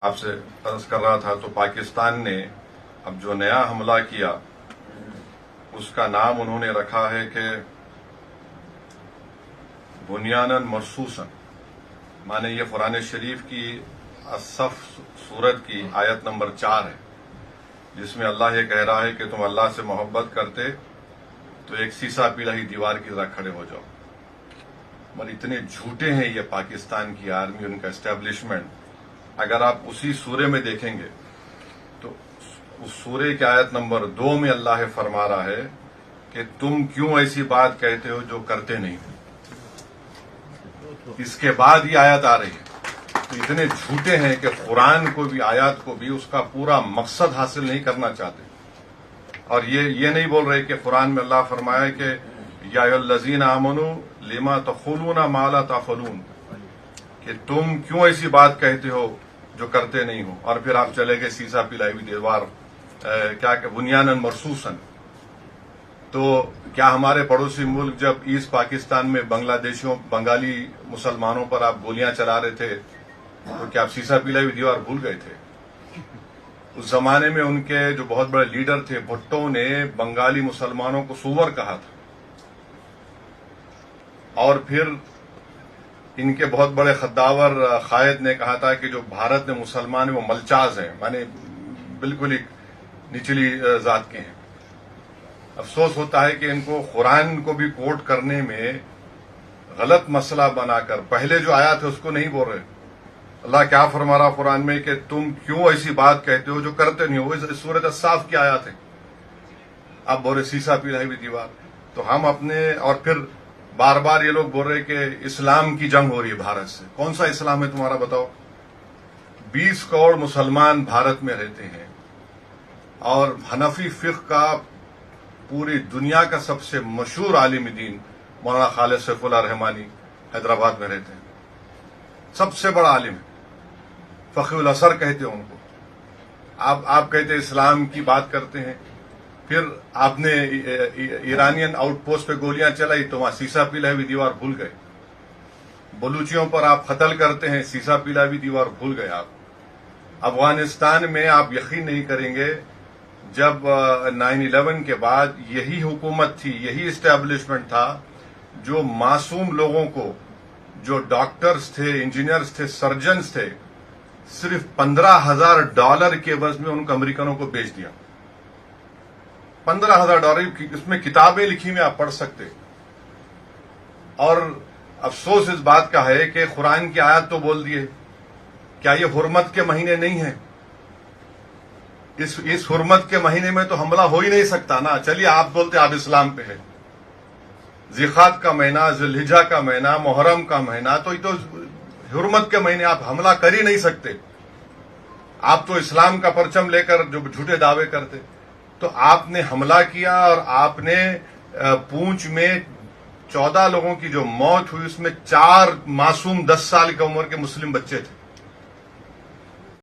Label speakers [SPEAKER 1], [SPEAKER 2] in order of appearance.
[SPEAKER 1] آپ سے عرض کر رہا تھا تو پاکستان نے اب جو نیا حملہ کیا اس کا نام انہوں نے رکھا ہے کہ بنیاناً مرصوصاً، مانے یہ قرآن شریف کی الصف سورت کی آیت نمبر 4 ہے، جس میں اللہ یہ کہہ رہا ہے کہ تم اللہ سے محبت کرتے تو ایک سیسا پلائی دیوار کی طرح کھڑے ہو جاؤ۔ مگر اتنے جھوٹے ہیں یہ پاکستان کی آرمی، ان کا اسٹیبلشمنٹ۔ اگر آپ اسی سورے میں دیکھیں گے تو اس سورے کی آیت نمبر 2 میں اللہ فرما رہا ہے کہ تم کیوں ایسی بات کہتے ہو جو کرتے نہیں ہو۔ اس کے بعد یہ آیت آ رہی ہے۔ تو اتنے جھوٹے ہیں کہ قرآن کو بھی، آیات کو بھی، اس کا پورا مقصد حاصل نہیں کرنا چاہتے۔ اور یہ نہیں بول رہے کہ قرآن میں اللہ فرمایا کہ یا الذین آمنوا لما تقولون ما لا تفعلون، کہ تم کیوں ایسی بات کہتے ہو جو کرتے نہیں ہو، اور پھر آپ چلے گئے سیسا پلائی ہوئی دیوار کیا کہ بنیاناً مرصوصاً۔ تو کیا ہمارے پڑوسی ملک جب ایسٹ پاکستان میں بنگالی مسلمانوں پر آپ گولیاں چلا رہے تھے تو کیا آپ سیسا پلائی ہوئی دیوار بھول گئے تھے؟ اس زمانے میں ان کے جو بہت بڑے لیڈر تھے بھٹو نے بنگالی مسلمانوں کو سور کہا تھا، اور پھر ان کے بہت بڑے خداور قائد نے کہا تھا کہ جو بھارت میں مسلمان ہیں وہ ملچاز ہیں، مانے بالکل ایک نچلی ذات کے ہیں۔ افسوس ہوتا ہے کہ ان کو قرآن کو بھی کوٹ کرنے میں غلط مسئلہ بنا کر پہلے جو آیا تھا اس کو نہیں بول رہے۔ اللہ کیا فرما رہا قرآن میں کہ تم کیوں ایسی بات کہتے ہو جو کرتے نہیں ہو، اس سورۃ الصاف کی آیات ہے۔ اب بول رہے سیسا پلائی ہوئی دیوار۔ تو ہم اپنے، اور پھر بار بار یہ لوگ بول رہے کہ اسلام کی جنگ ہو رہی ہے بھارت سے۔ کون سا اسلام ہے تمہارا بتاؤ؟ 20 کروڑ مسلمان بھارت میں رہتے ہیں، اور حنفی فقہ کا پوری دنیا کا سب سے مشہور عالم دین مولانا خالد سیف اللہ رحمانی حیدرآباد میں رہتے ہیں، سب سے بڑا عالم ہے، فقیہ الاثر کہتے ہیں ان کو۔ آپ کہتے ہیں اسلام کی بات کرتے ہیں، پھر آپ نے ایرانین آؤٹ پوسٹ پہ گولیاں چلائی تو وہاں سیسا پلائی ہوئی دیوار بھول گئے۔ بلوچیوں پر آپ قتل کرتے ہیں، سیسا پلائی ہوئی دیوار بھول گئے آپ۔ افغانستان میں آپ یقین نہیں کریں گے، جب 9/11 کے بعد یہی حکومت تھی، یہی اسٹیبلشمنٹ تھا جو معصوم لوگوں کو، جو ڈاکٹرز تھے، انجینئرز تھے، سرجنز تھے، صرف $15,000 کے عوض میں ان کو امریکنوں کو بیچ دیا۔ $15,000 اس میں کتابیں لکھی ہوئی آپ پڑھ سکتے۔ اور افسوس اس بات کا ہے کہ قرآن کی آیت تو بول دیے، کیا یہ حرمت کے مہینے نہیں ہیں؟ اس حرمت کے مہینے میں تو حملہ ہو ہی نہیں سکتا نا۔ چلیے آپ بولتے آپ اسلام پہ ہے، ذیقعد کا مہینہ، ذوالحجہ کا مہینہ، محرم کا مہینہ، تو یہ تو حرمت کے مہینے آپ حملہ کر ہی نہیں سکتے۔ آپ تو اسلام کا پرچم لے کر جو جھوٹے دعوے کرتے، تو آپ نے حملہ کیا، اور آپ نے پونچھ میں 14 لوگوں کی جو موت ہوئی اس میں 4 معصوم 10 سال کی عمر کے مسلم بچے تھے۔